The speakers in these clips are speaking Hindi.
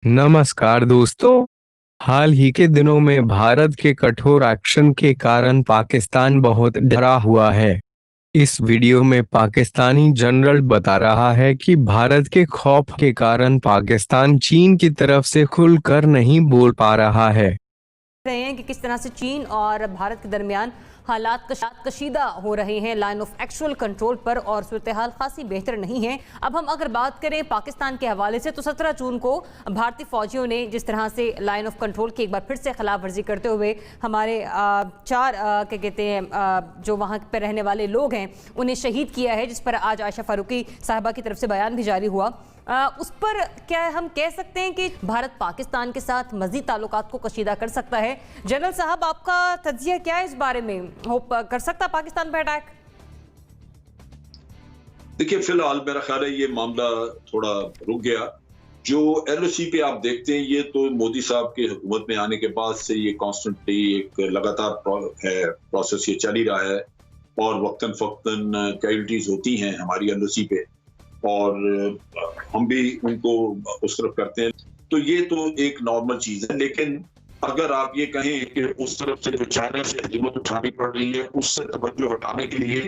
नमस्कार दोस्तों। हाल ही के दिनों में भारत के कठोर एक्शन के कारण पाकिस्तान बहुत डरा हुआ है। इस वीडियो में पाकिस्तानी जनरल बता रहा है कि भारत के खौफ के कारण पाकिस्तान चीन की तरफ से खुलकर नहीं बोल पा रहा है। रहे हैं कि किस तरह से चीन और भारत के दरमियान हालात कशीदा हो रहे हैं लाइन ऑफ एक्चुअल कंट्रोल पर, और सूरत हाल खासी बेहतर नहीं है। अब हम अगर बात करें पाकिस्तान के हवाले से, तो 17 जून को भारतीय फौजियों ने जिस तरह से लाइन ऑफ कंट्रोल की एक बार फिर से खिलाफ वर्जी करते हुए हमारे चार क्या कहते हैं जो वहाँ पर रहने वाले लोग हैं उन्हें शहीद किया है, जिस पर आज आयशा फारूकी साहिबा की तरफ से बयान भी जारी हुआ। उस पर क्या हम कह सकते हैं कि भारत पाकिस्तान के साथ मजीद ताल्लुकात को कशीदा कर सकता है? जनरल साहब, आपका तज्जिया क्या है इस बारे में? होप कर सकता पाकिस्तान पर अटैक? देखिए, फिलहाल मेरा ख्याल है ये मामला थोड़ा रुक गया। जो एलओसी पे आप देखते हैं, ये तो मोदी साहब के हुकूमत में आने के बाद से ये कॉन्स्टेंटली एक लगातार प्रोसेस ये चल ही रहा है, और वक्तन फक्तन कैजुअल्टीज होती हैं हमारी एलओसी पे, और हम भी उनको उस तरफ करते हैं। तो ये तो एक नॉर्मल चीज है। लेकिन अगर आप ये कहें कि उस तरफ से जो चाइना से हिम्मत उठानी पड़ रही है, उससे तवज्जो हटाने के लिए,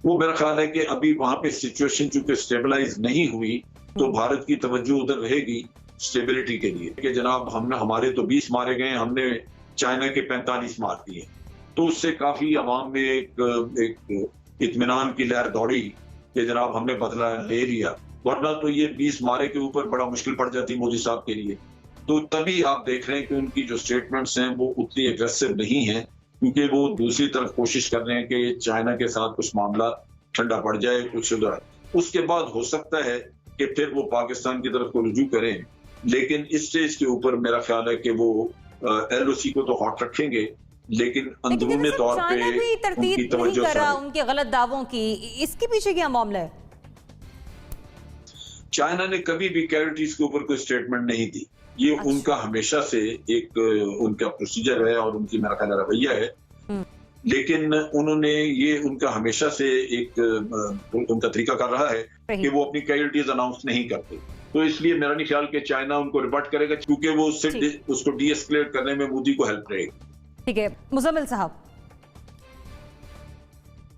वो मेरा ख्याल है कि अभी वहां पे सिचुएशन चूंकि स्टेबलाइज नहीं हुई, तो भारत की तवज्जो उधर रहेगी स्टेबिलिटी के लिए कि जनाब हमारे तो 20 मारे गए, हमने चाइना के 45 मार दिए। तो उससे काफी अवाम में एक इत्मीनान की लहर दौड़ी कि जनाब हमने बदला ले लिया, वरना तो ये 20 मारे के ऊपर बड़ा मुश्किल पड़ जाती मोदी साहब के लिए। तो तभी आप देख रहे हैं कि उनकी जो स्टेटमेंट्स हैं वो उतनी एग्रेसिव नहीं है, क्योंकि वो दूसरी तरफ कोशिश कर रहे हैं कि चाइना के साथ कुछ मामला ठंडा पड़ जाए, कुछ उसके बाद हो सकता है कि फिर वो पाकिस्तान की तरफ को रुजू करें। लेकिन इस स्टेज के ऊपर मेरा ख्याल है कि वो एलओसी को तो हॉट रखेंगे, लेकिन अंदरूनी तौर पे उनकी तवज्जो कर रहा उनके गलत दावों की, इसके पीछे क्या मामला है? चाइना ने कभी भी कैजुअल्टीज के ऊपर कोई स्टेटमेंट नहीं दी। ये उनका हमेशा से एक उनका प्रोसीजर है और उनकी मेरा ख्याल रवैया है। लेकिन उन्होंने ये उनका हमेशा से एक उनका तरीका कर रहा है कि वो अपनी कैजुअल्टीज अनाउंस नहीं करते। तो इसलिए मेरा नहीं ख्याल कि चाइना उनको रिबट करेगा, क्योंकि वो उसको डीएस्केलेट करने में मोदी को हेल्प रहेगी। ठीक है, मुजम्मिल साहब।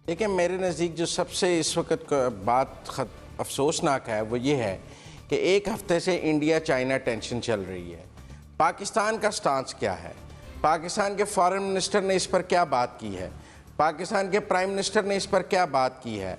देखिए, मेरे नज़दीक जो सबसे इस वक्त बात अफसोसनाक है वो ये है कि एक हफ्ते से इंडिया चाइना टेंशन चल रही है। पाकिस्तान का स्टांस क्या है? पाकिस्तान के फॉरेन मिनिस्टर ने इस पर क्या बात की है? पाकिस्तान के प्राइम मिनिस्टर ने इस पर क्या बात की है?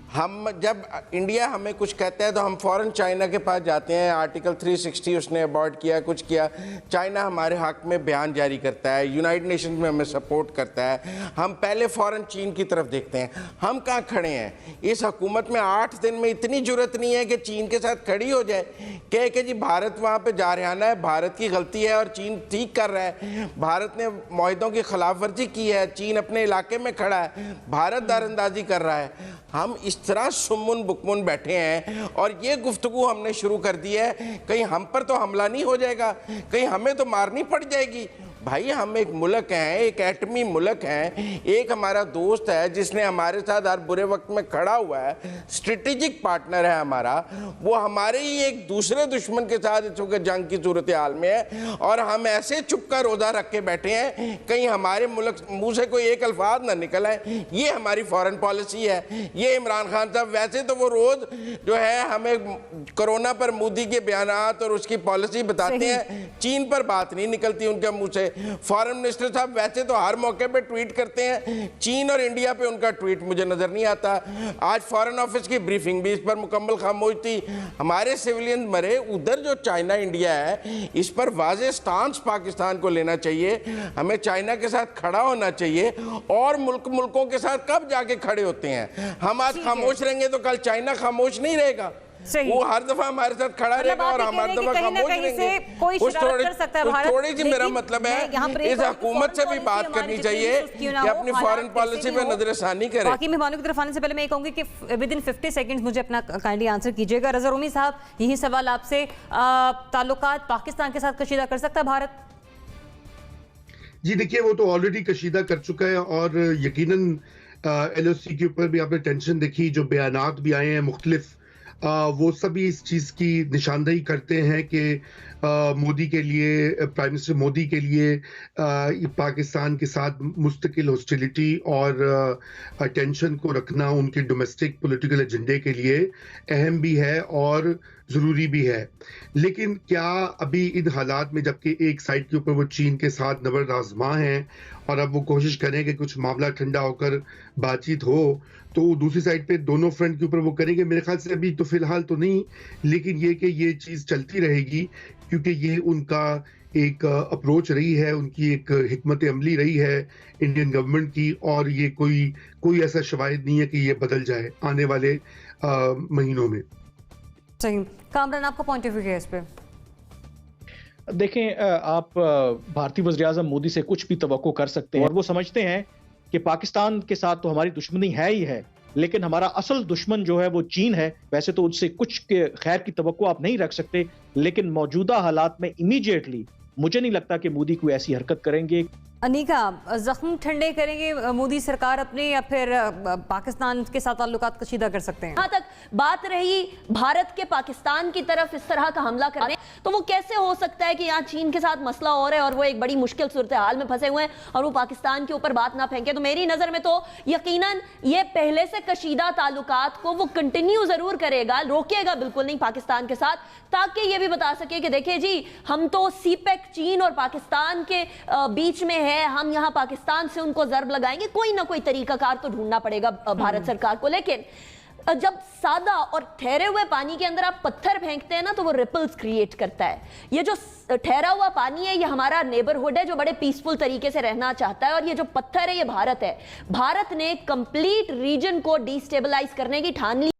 हम जब इंडिया हमें कुछ कहता है तो हम फ़ौरन चाइना के पास जाते हैं, आर्टिकल 360 उसने अबॉर्ड किया, कुछ किया, चाइना हमारे हक में बयान जारी करता है, यूनाइटेड नेशंस में हमें सपोर्ट करता है, हम पहले फ़ौरन चीन की तरफ देखते हैं। हम कहाँ खड़े हैं? इस हुकूमत में 8 दिन में इतनी ज़रूरत नहीं है कि चीन के साथ खड़ी हो जाए, कह के जी भारत वहाँ पर जारहाना है, भारत की गलती है और चीन ठीक कर रहा है, भारत ने मुआहदों की खिलाफ वर्जी की है, चीन अपने इलाके में खड़ा है, भारत दारंदाजी कर रहा है। हम इस तरह सुमुन बुकमुन बैठे हैं और ये गुफ्तगू हमने शुरू कर दी है, कहीं हम पर तो हमला नहीं हो जाएगा, कहीं हमें तो मारनी पड़ जाएगी। भाई, हम एक मुल्क हैं, एक एटमी मुल्क हैं, एक हमारा दोस्त है जिसने हमारे साथ हर बुरे वक्त में खड़ा हुआ है, स्ट्रेटेजिक पार्टनर है हमारा, वो हमारे ही एक दूसरे दुश्मन के साथ इस वक्त जंग की सूरत हाल में है, और हम ऐसे चुप का रोज़ा रख के बैठे हैं कहीं हमारे मुल्क मुँह से कोई एक अल्फाज ना निकल आए। ये हमारी फॉरेन पॉलिसी है। ये इमरान खान साहब वैसे तो वो रोज़ जो है हमें कोरोना पर मोदी के बयानात और उसकी पॉलिसी बताते हैं, चीन पर बात नहीं निकलती उनके मुँह से। फॉरेन मिनिस्टर साहब वैसे तो हर मौके पे ट्वीट करते हैं, चीन और इंडिया पे उनका ट्वीट मुझे नजर नहीं आता। आज फॉरेन ऑफिस की ब्रीफिंग भी इस पर मुकम्मल खामोश थी। हमारे सिविलियन मरे, उधर जो चाइना इंडिया है इस पर वाज़ेह स्टांस पाकिस्तान को लेना चाहिए। हमें चाइना के साथ खड़ा होना चाहिए, और मुल्कों के साथ कब जाके खड़े होते हैं। हम आज खामोश रहेंगे तो कल चाइना खामोश नहीं रहेगा, वो हर दफा हमारे साथ खड़ा रहेगा और हम हर दफा खामोश रहेंगे। थोड़ी सी मेरा मतलब है इस हुकूमत से भी बात करनी चाहिए कि अपनी फॉरेन पॉलिसी पे नजरसानी करे। बाकी मेहमानों की तरफ आने से पहले मैं कहूंगी कि विद इन 50 सेकंड्स मुझे अपना काइंडली आंसर कीजिएगा। रज़ा रूमी साहब, यही सवाल आपसे, ताल्लुकात पाकिस्तान के साथ कशीदा कर सकता है भारत? जी देखिए, वो तो ऑलरेडी कशीदा कर चुका है, और यकीनन एलओसी के ऊपर भी आपने टेंशन देखी, जो बयानात भी आए हैं मुख्तलिफ, वो सभी इस चीज़ की निशानदेही करते हैं कि मोदी के लिए, प्राइम मिनिस्टर मोदी के लिए पाकिस्तान के साथ मुस्तकिल हॉस्टिलिटी और टेंशन को रखना उनके डोमेस्टिक पॉलिटिकल एजेंडे के लिए अहम भी है और ज़रूरी भी है। लेकिन क्या अभी इन हालात में, जबकि एक साइड के ऊपर वो चीन के साथ नबर आज़मा हैं और अब वो कोशिश करें कि कुछ मामला ठंडा होकर बातचीत हो, तो दूसरी साइड पे दोनों फ्रंट के ऊपर वो करेंगे? मेरे ख्याल से अभी तो फिलहाल तो नहीं, लेकिन ये कि ये चीज़ चलती रहेगी, क्योंकि ये उनका एक अप्रोच रही है, उनकी एक हिकमत अमली रही है इंडियन गवर्नमेंट की, और ये कोई ऐसा शवाहिद नहीं है कि ये बदल जाए आने वाले महीनों में। सही। कामरान, आपका पॉइंट ऑफ व्यू है इस पे? देखें, आप भारतीय वज़ीर-ए-आज़म मोदी से कुछ भी तवक्को कर सकते हैं और वो समझते हैं कि पाकिस्तान के साथ तो हमारी दुश्मनी है ही है, लेकिन हमारा असल दुश्मन जो है वो चीन है। वैसे तो उससे कुछ के खैर की तवक्को आप नहीं रख सकते, लेकिन मौजूदा हालात में इमीडिएटली मुझे नहीं लगता कि मोदी कोई ऐसी हरकत करेंगे। अनीका, जख्म ठंडे करेंगे मोदी सरकार अपने, या फिर पाकिस्तान के साथ ताल्लुकात कशीदा कर सकते हैं? जहां तक बात रही भारत के पाकिस्तान की तरफ इस तरह का हमला करने, तो वो कैसे हो सकता है कि यहाँ चीन के साथ मसला हो रहा है और वो एक बड़ी मुश्किल सूरत हाल में फंसे हुए हैं और वो पाकिस्तान के ऊपर बात ना फेंके? तो मेरी नजर में तो यकीनन ये पहले से कशीदा ताल्लुकात को वो कंटिन्यू जरूर करेगा, रोकेगा बिल्कुल नहीं पाकिस्तान के साथ, ताकि ये भी बता सके कि देखिए जी, हम तो सीपेक चीन और पाकिस्तान के बीच में है, हम यहाँ पाकिस्तान से उनको जर्ब लगाएंगे। कोई ना कोई तरीकाकार तो ढूंढना पड़ेगा भारत सरकार को। लेकिन जब सादा और ठहरे हुए पानी के अंदर आप पत्थर फेंकते हैं ना, तो वो रिपल्स क्रिएट करता है। ये जो ठहरा हुआ पानी है, ये हमारा नेबरहुड है जो बड़े पीसफुल तरीके से रहना चाहता है, और ये जो पत्थर है ये भारत है। भारत ने कंप्लीट रीजन को डिस्टेबलाइज करने की ठान ली।